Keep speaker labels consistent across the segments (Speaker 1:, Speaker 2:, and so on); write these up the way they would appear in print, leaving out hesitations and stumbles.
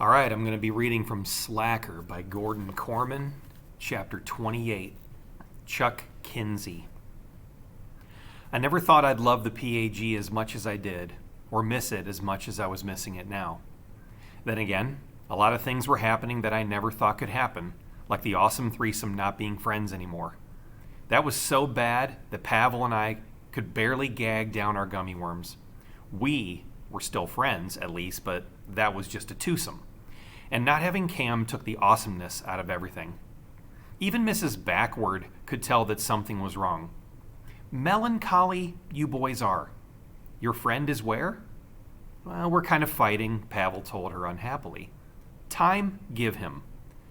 Speaker 1: All right, I'm going to be reading from Slacker by Gordon Corman, chapter 28, Chuck Kinsey. I never thought I'd love the PAG as much as I did, or miss it as much as I was missing it now. Then again, a lot of things were happening that I never thought could happen, like the awesome threesome not being friends anymore. That was so bad that Pavel and I could barely gag down our gummy worms. We were still friends, at least, but that was just a twosome. And not having Cam took the awesomeness out of everything. Even Mrs. Backward could tell that something was wrong. Melancholy you boys are. Your friend is where? Well, we're kind of fighting, Pavel told her unhappily. Time give him.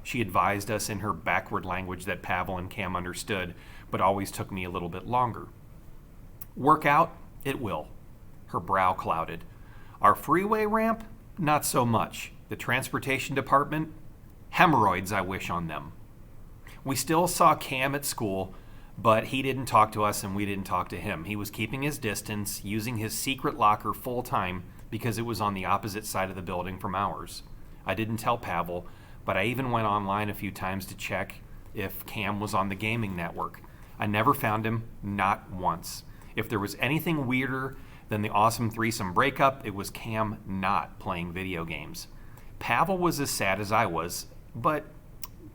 Speaker 1: She advised us in her backward language that Pavel and Cam understood, but always took me a little bit longer. Work out, it will. Her brow clouded. Our freeway ramp? Not so much. The transportation department? Hemorrhoids, I wish on them. We still saw Cam at school, but he didn't talk to us and we didn't talk to him. He was keeping his distance, using his secret locker full time because it was on the opposite side of the building from ours. I didn't tell Pavel, but I even went online a few times to check if Cam was on the gaming network. I never found him, not once. If there was anything weirder than the awesome threesome breakup, it was Cam not playing video games. Pavel was as sad as I was, but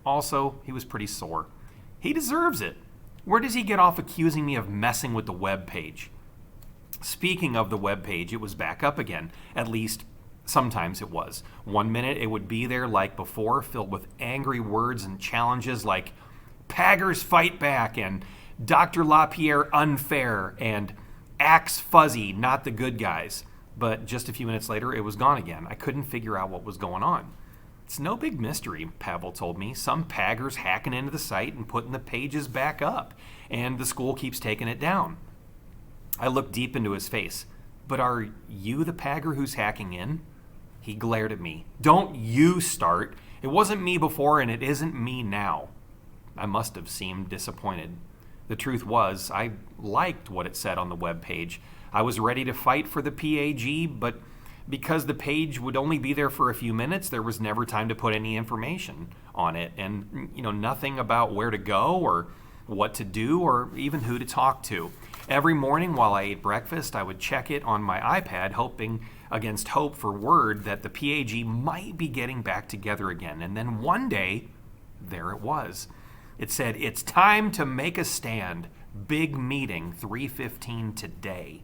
Speaker 1: also he was pretty sore. He deserves it. Where does he get off accusing me of messing with the web page? Speaking of the web page, it was back up again. At least, sometimes it was. 1 minute it would be there like before, filled with angry words and challenges like Paggers fight back and Dr. LaPierre unfair and Axe fuzzy, not the good guys. But just a few minutes later, it was gone again. I couldn't figure out what was going on. It's no big mystery, Pavel told me. Some Paggers hacking into the site and putting the pages back up, and the school keeps taking it down. I looked deep into his face. But are you the Pagger who's hacking in? He glared at me. Don't you start. It wasn't me before, and it isn't me now. I must have seemed disappointed. The truth was, I liked what it said on the web page. I was ready to fight for the PAG, but because the page would only be there for a few minutes, there was never time to put any information on it, and nothing about where to go or what to do or even who to talk to. Every morning while I ate breakfast, I would check it on my iPad, hoping against hope for word that the PAG might be getting back together again. And then one day, there it was. It said, "It's time to make a stand. Big meeting, 3:15 today."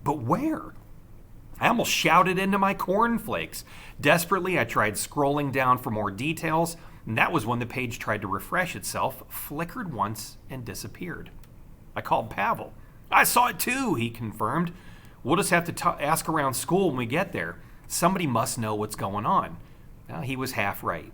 Speaker 1: But where? I almost shouted into my cornflakes. Desperately, I tried scrolling down for more details, and that was when the page tried to refresh itself, flickered once, and disappeared. I called Pavel. I saw it too, he confirmed. We'll just have to ask around school when we get there. Somebody must know what's going on. Now, he was half right.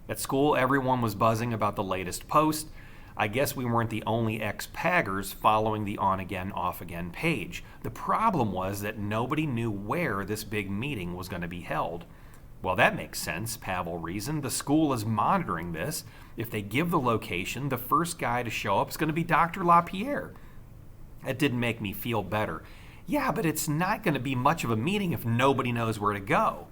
Speaker 1: At school, everyone was buzzing about the latest post. I guess we weren't the only ex-Paggers following the on-again, off-again page. The problem was that nobody knew where this big meeting was going to be held. Well, that makes sense, Pavel reasoned. The school is monitoring this. If they give the location, the first guy to show up is going to be Dr. LaPierre. That didn't make me feel better. Yeah, but it's not going to be much of a meeting if nobody knows where to go.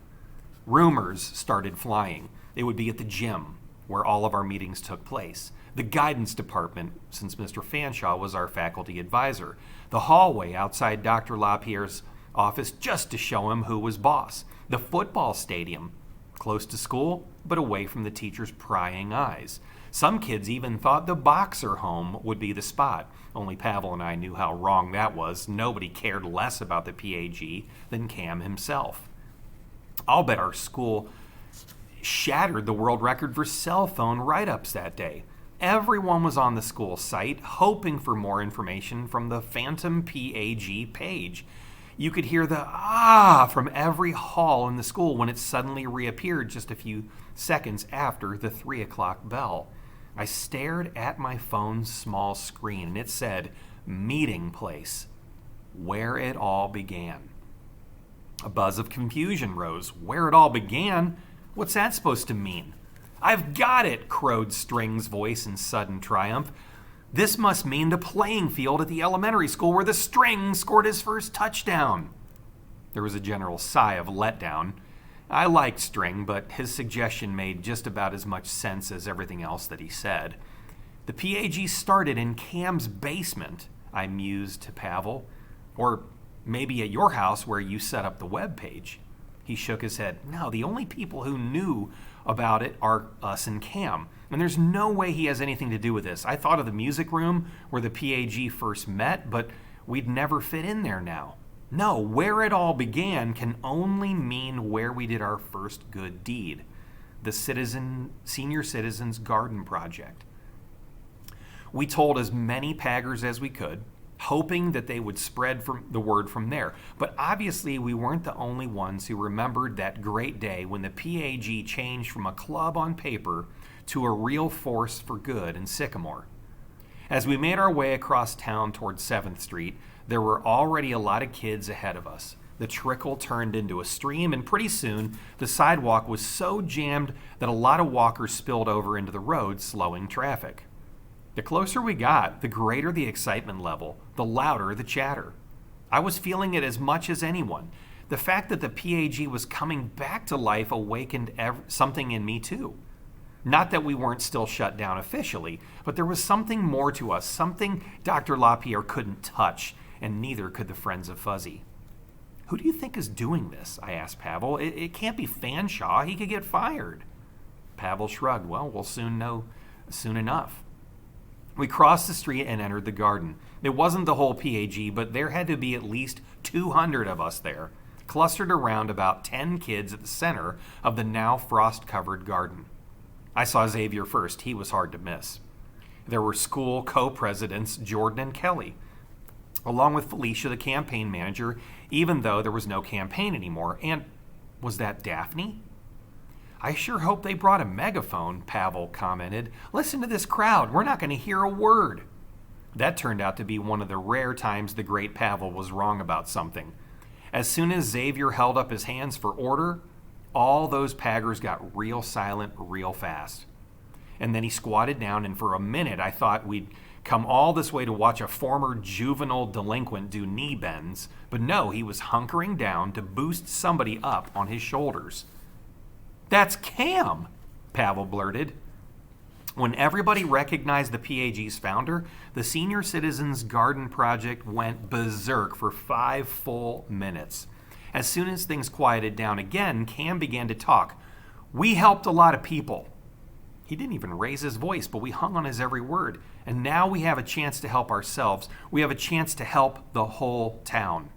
Speaker 1: Rumors started flying. It would be at the gym, where all of our meetings took place. The guidance department, since Mr. Fanshawe was our faculty advisor. The hallway outside Dr. LaPierre's office just to show him who was boss. The football stadium, close to school, but away from the teacher's prying eyes. Some kids even thought the boxer home would be the spot. Only Pavel and I knew how wrong that was. Nobody cared less about the PAG than Cam himself. I'll bet our school shattered the world record for cell phone write-ups that day. Everyone was on the school site, hoping for more information from the phantom PAG page. You could hear the ah from every hall in the school when it suddenly reappeared just a few seconds after the 3 o'clock bell. I stared at my phone's small screen, and it said, "Meeting place," where it all began. A buzz of confusion rose. Where it all began? What's that supposed to mean? I've got it, crowed String's voice in sudden triumph. This must mean the playing field at the elementary school where the String scored his first touchdown. There was a general sigh of letdown. I liked String, but his suggestion made just about as much sense as everything else that he said. The PAG started in Cam's basement, I mused to Pavel. Or maybe at your house where you set up the web page. He shook his head. No, the only people who knew about it are us and Cam. And there's no way he has anything to do with this. I thought of the music room where the PAG first met, but we'd never fit in there now. No, where it all began can only mean where we did our first good deed. The Senior Citizens Garden Project. We told as many Paggers as we could, hoping that they would spread the word from there. But obviously we weren't the only ones who remembered that great day when the PAG changed from a club on paper to a real force for good in Sycamore. As we made our way across town toward 7th Street, there were already a lot of kids ahead of us. The trickle turned into a stream, and pretty soon the sidewalk was so jammed that a lot of walkers spilled over into the road, slowing traffic. The closer we got, the greater the excitement level, the louder the chatter. I was feeling it as much as anyone. The fact that the PAG was coming back to life awakened something in me too. Not that we weren't still shut down officially, but there was something more to us, something Dr. LaPierre couldn't touch, and neither could the Friends of Fuzzy. Who do you think is doing this? I asked Pavel. It can't be Fanshawe. He could get fired. Pavel shrugged. Well, we'll soon know soon enough. We crossed the street and entered the garden. It wasn't the whole PAG, but there had to be at least 200 of us there, clustered around about 10 kids at the center of the now frost-covered garden. I saw Xavier first. He was hard to miss. There were school co-presidents Jordan and Kelly, along with Felicia, the campaign manager, even though there was no campaign anymore. And was that Daphne? I sure hope they brought a megaphone, Pavel commented. Listen to this crowd. We're not going to hear a word. That turned out to be one of the rare times the great Pavel was wrong about something. As soon as Xavier held up his hands for order, all those Paggers got real silent real fast. And then he squatted down, and for a minute I thought we'd come all this way to watch a former juvenile delinquent do knee bends, but no, he was hunkering down to boost somebody up on his shoulders. That's Cam, Pavel blurted. When everybody recognized the PAG's founder, the Senior Citizens Garden Project went berserk for 5 full minutes. As soon as things quieted down again, Cam began to talk. We helped a lot of people. He didn't even raise his voice, but we hung on his every word. And now we have a chance to help ourselves. We have a chance to help the whole town.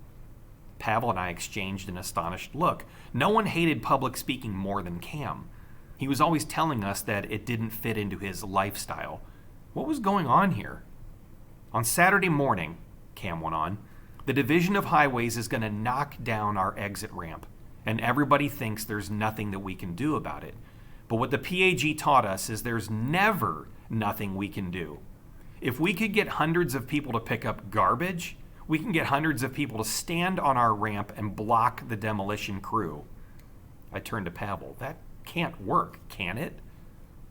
Speaker 1: Pavel and I exchanged an astonished look. No one hated public speaking more than Cam. He was always telling us that it didn't fit into his lifestyle. What was going on here? On Saturday morning, Cam went on, the Division of Highways is going to knock down our exit ramp, and everybody thinks there's nothing that we can do about it. But what the PAG taught us is there's never nothing we can do. If we could get hundreds of people to pick up garbage, we can get hundreds of people to stand on our ramp and block the demolition crew. I turned to Pavel. That can't work, can it?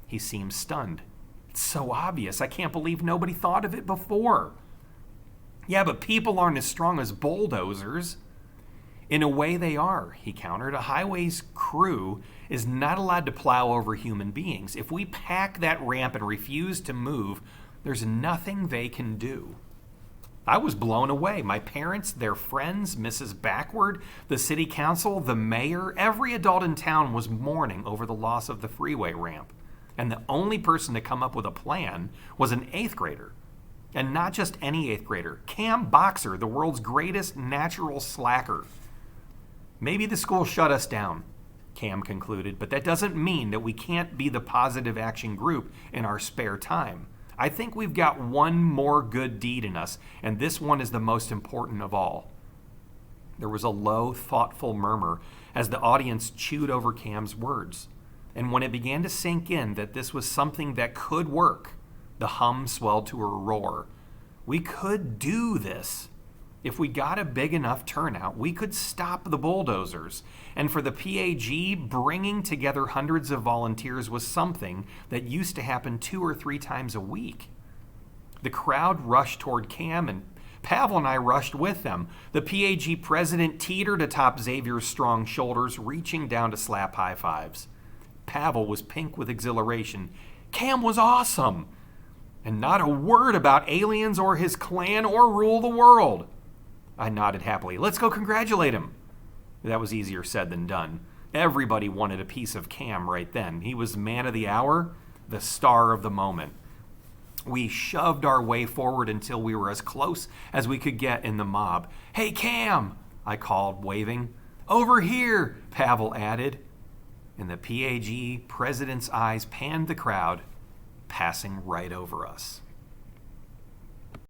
Speaker 1: He seemed stunned. It's so obvious. I can't believe nobody thought of it before. Yeah, but people aren't as strong as bulldozers. In a way they are, he countered. A highways crew is not allowed to plow over human beings. If we pack that ramp and refuse to move, there's nothing they can do. I was blown away. My parents, their friends, Mrs. Backward, the city council, the mayor, every adult in town was mourning over the loss of the freeway ramp. And the only person to come up with a plan was an 8th grader. And not just any 8th grader. Cam Boxer, the world's greatest natural slacker. Maybe the school shut us down, Cam concluded, but that doesn't mean that we can't be the positive action group in our spare time. I think we've got one more good deed in us, and this one is the most important of all. There was a low, thoughtful murmur as the audience chewed over Cam's words. And when it began to sink in that this was something that could work, the hum swelled to a roar. We could do this. If we got a big enough turnout, we could stop the bulldozers. And for the PAG, bringing together hundreds of volunteers was something that used to happen 2 or 3 times a week. The crowd rushed toward Cam, and Pavel and I rushed with them. The PAG president teetered atop Xavier's strong shoulders, reaching down to slap high fives. Pavel was pink with exhilaration. Cam was awesome! And not a word about aliens or his clan or rule the world. I nodded happily. Let's go congratulate him. That was easier said than done. Everybody wanted a piece of Cam right then. He was man of the hour, the star of the moment. We shoved our way forward until we were as close as we could get in the mob. Hey, Cam, I called, waving. Over here, Pavel added. And the PAG president's eyes panned the crowd, passing right over us.